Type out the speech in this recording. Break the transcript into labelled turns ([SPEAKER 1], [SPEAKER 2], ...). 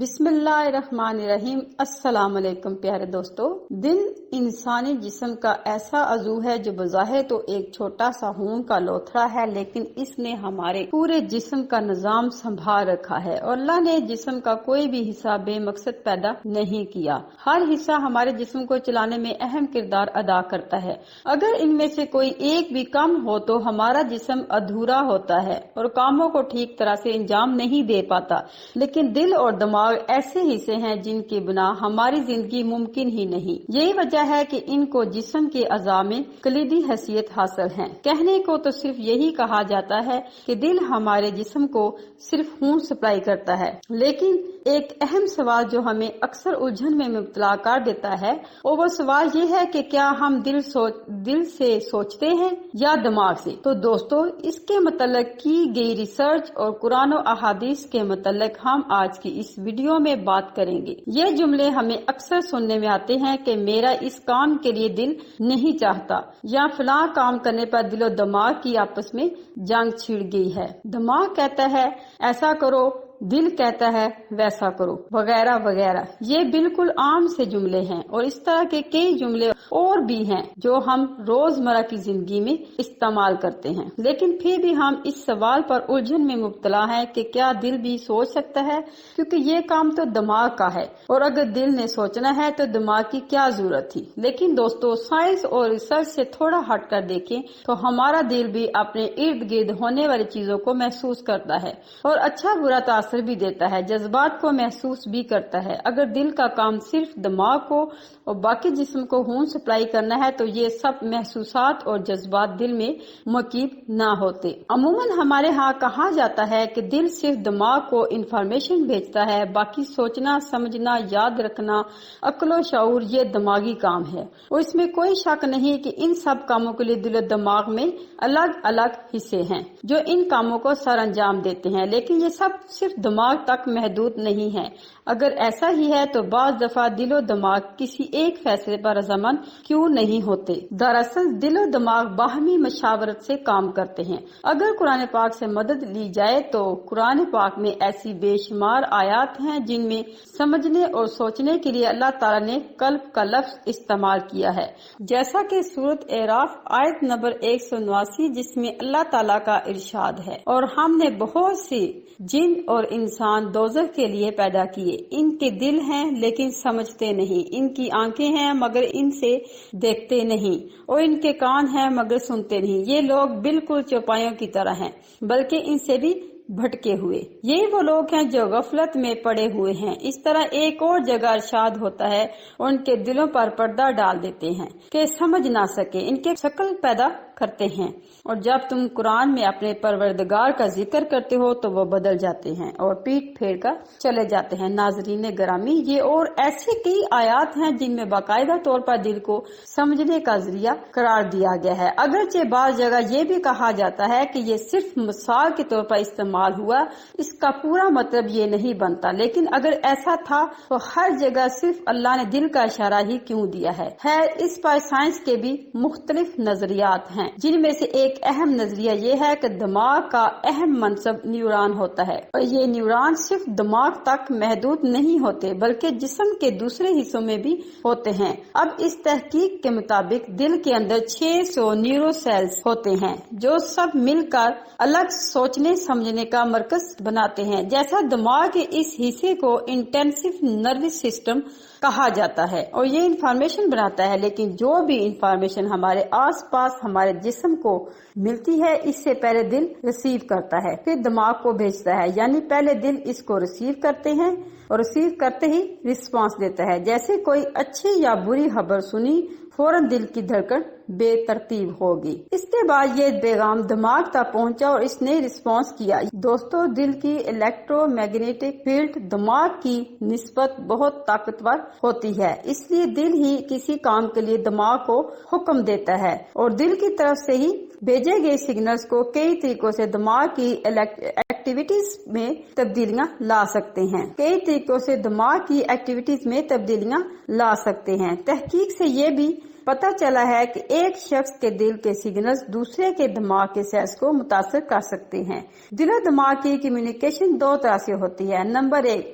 [SPEAKER 1] بسم اللہ الرحمن الرحیم۔ السلام علیکم پیارے دوستو۔ دل انسانی جسم کا ایسا عضو ہے جو بظاہر تو ایک چھوٹا سا خون کا لوتھڑا ہے، لیکن اس نے ہمارے پورے جسم کا نظام سنبھال رکھا ہے، اور اللہ نے جسم کا کوئی بھی حصہ بے مقصد پیدا نہیں کیا۔ ہر حصہ ہمارے جسم کو چلانے میں اہم کردار ادا کرتا ہے۔ اگر ان میں سے کوئی ایک بھی کم ہو تو ہمارا جسم ادھورا ہوتا ہے اور کاموں کو ٹھیک طرح سے انجام نہیں دے پاتا۔ لیکن دل اور دماغ ایسے حصے ہیں جن کے بنا ہماری زندگی ممکن ہی نہیں۔ یہی وجہ ہے کہ ان کو جسم کے اعضاء میں کلیدی حیثیت حاصل ہے۔ کہنے کو تو صرف یہی کہا جاتا ہے کہ دل ہمارے جسم کو صرف خون سپلائی کرتا ہے، لیکن ایک اہم سوال جو ہمیں اکثر الجھن میں مبتلا کر دیتا ہے، اور وہ سوال یہ ہے کہ کیا ہم دل سے سوچتے ہیں یا دماغ سے؟ تو دوستو، اس کے متعلق کی گئی ریسرچ اور قرآن و احادیث کے متعلق ہم آج کی اس ویڈیو میں بات کریں گے۔ یہ جملے ہمیں اکثر سننے میں آتے ہیں کہ میرا اس کام کے لیے دل نہیں چاہتا، یا فلاں کام کرنے پر دل و دماغ کی آپس میں جنگ چھڑ گئی ہے۔ دماغ کہتا ہے ایسا کرو، دل کہتا ہے ویسا کرو، وغیرہ وغیرہ۔ یہ بالکل عام سے جملے ہیں، اور اس طرح کے کئی جملے اور بھی ہیں جو ہم روزمرہ کی زندگی میں استعمال کرتے ہیں، لیکن پھر بھی ہم اس سوال پر الجھن میں مبتلا ہیں کہ کیا دل بھی سوچ سکتا ہے، کیونکہ یہ کام تو دماغ کا ہے، اور اگر دل نے سوچنا ہے تو دماغ کی کیا ضرورت تھی؟ لیکن دوستو، سائنس اور ریسرچ سے تھوڑا ہٹ کر دیکھیں تو ہمارا دل بھی اپنے ارد گرد ہونے والی چیزوں کو محسوس کرتا ہے، اور اچھا برا تاثر بھی دیتا ہے، جذبات کو محسوس بھی کرتا ہے۔ اگر دل کا کام صرف دماغ کو اور باقی جسم کو خون سپلائی کرنا ہے تو یہ سب محسوسات اور جذبات دل میں مقیم نہ ہوتے۔ عموماً ہمارے ہاں کہا جاتا ہے کہ دل صرف دماغ کو انفارمیشن بھیجتا ہے، باقی سوچنا، سمجھنا، یاد رکھنا، عقل و شعور یہ دماغی کام ہے، اور اس میں کوئی شک نہیں کہ ان سب کاموں کے لیے دل و دماغ میں الگ الگ حصے ہیں جو ان کاموں کو سر انجام دیتے ہیں، لیکن یہ سب صرف دماغ تک محدود نہیں ہے۔ اگر ایسا ہی ہے تو بعض دفعہ دل و دماغ کسی ایک فیصلے پر رضامند کیوں نہیں ہوتے؟ دراصل دل و دماغ باہمی مشاورت سے کام کرتے ہیں۔ اگر قرآن پاک سے مدد لی جائے تو قرآن پاک میں ایسی بے شمار آیات ہیں جن میں سمجھنے اور سوچنے کے لیے اللہ تعالیٰ نے قلب کا لفظ استعمال کیا ہے، جیسا کہ سورۃ اعراف آیت نمبر 179، جس میں اللہ تعالیٰ کا ارشاد ہے، اور ہم نے بہت سے جن اور انسان دوزخ کے لیے پیدا کیے، ان کے دل ہیں لیکن سمجھتے نہیں، ان کی آنکھیں ہیں مگر ان سے دیکھتے نہیں، اور ان کے کان ہیں مگر سنتے نہیں۔ یہ لوگ بالکل چوپایوں کی طرح ہیں، بلکہ ان سے بھی بھٹکے ہوئے۔ یہی وہ لوگ ہیں جو غفلت میں پڑے ہوئے ہیں۔ اس طرح ایک اور جگہ ارشاد ہوتا ہے، اور ان کے دلوں پر پردہ ڈال دیتے ہیں کہ سمجھ نہ سکے، ان کے شکل پیدا کرتے ہیں، اور جب تم قرآن میں اپنے پروردگار کا ذکر کرتے ہو تو وہ بدل جاتے ہیں اور پیٹ پھیر کر چلے جاتے ہیں۔ ناظرین گرامی، یہ اور ایسے کئی آیات ہیں جن میں باقاعدہ طور پر دل کو سمجھنے کا ذریعہ قرار دیا گیا ہے، اگرچہ بعض جگہ یہ بھی کہا جاتا ہے کہ یہ صرف مثال کے طور پر استعمال ہوا، اس کا پورا مطلب یہ نہیں بنتا، لیکن اگر ایسا تھا تو ہر جگہ صرف اللہ نے دل کا اشارہ ہی کیوں دیا ہے؟ خیر، اس پر سائنس کے بھی مختلف نظریات ہیں، جن میں سے ایک اہم نظریہ یہ ہے کہ دماغ کا اہم منصب نیورون ہوتا ہے، اور یہ نیورون صرف دماغ تک محدود نہیں ہوتے بلکہ جسم کے دوسرے حصوں میں بھی ہوتے ہیں۔ اب اس تحقیق کے مطابق دل کے اندر 600 نیورو سیلز ہوتے ہیں جو سب مل کر الگ سوچنے سمجھنے کا مرکز بناتے ہیں۔ جیسا دماغ کے اس حصے کو انٹینسو نروس سسٹم کہا جاتا ہے، اور یہ انفارمیشن بناتا ہے، لیکن جو بھی انفارمیشن ہمارے آس پاس ہمارے جسم کو ملتی ہے اس سے پہلے دل ریسیو کرتا ہے، پھر دماغ کو بھیجتا ہے، یعنی پہلے دل اس کو ریسیو کرتے ہیں اور ریسیو کرتے ہی رسپانس دیتا ہے۔ جیسے کوئی اچھی یا بری خبر سنی، فوراً دل کی دھڑکن بے ترتیب ہوگی، اس کے بعد یہ پیغام دماغ تک پہنچا اور اس نے رسپانس کیا۔ دوستو، دل کی الیکٹرو میگنیٹک فیلڈ دماغ کی نسبت بہت طاقتور ہوتی ہے، اس لیے دل ہی کسی کام کے لیے دماغ کو حکم دیتا ہے، اور دل کی طرف سے ہی بھیجے گئے سگنلز کو کئی طریقوں سے دماغ کی ایکٹیویٹیز میں تبدیلیاں لا سکتے ہیں۔ کئی طریقوں سے دماغ کی ایکٹیویٹیز میں تبدیلیاں لا سکتے ہیں۔ تحقیق سے یہ بھی پتہ چلا ہے کہ ایک شخص کے دل کے سگنلز دوسرے کے دماغ کے سیلز کو متاثر کر سکتے ہیں۔ دل و دماغ کی کمیونیکیشن دو طرح سے ہوتی ہے۔ نمبر 1،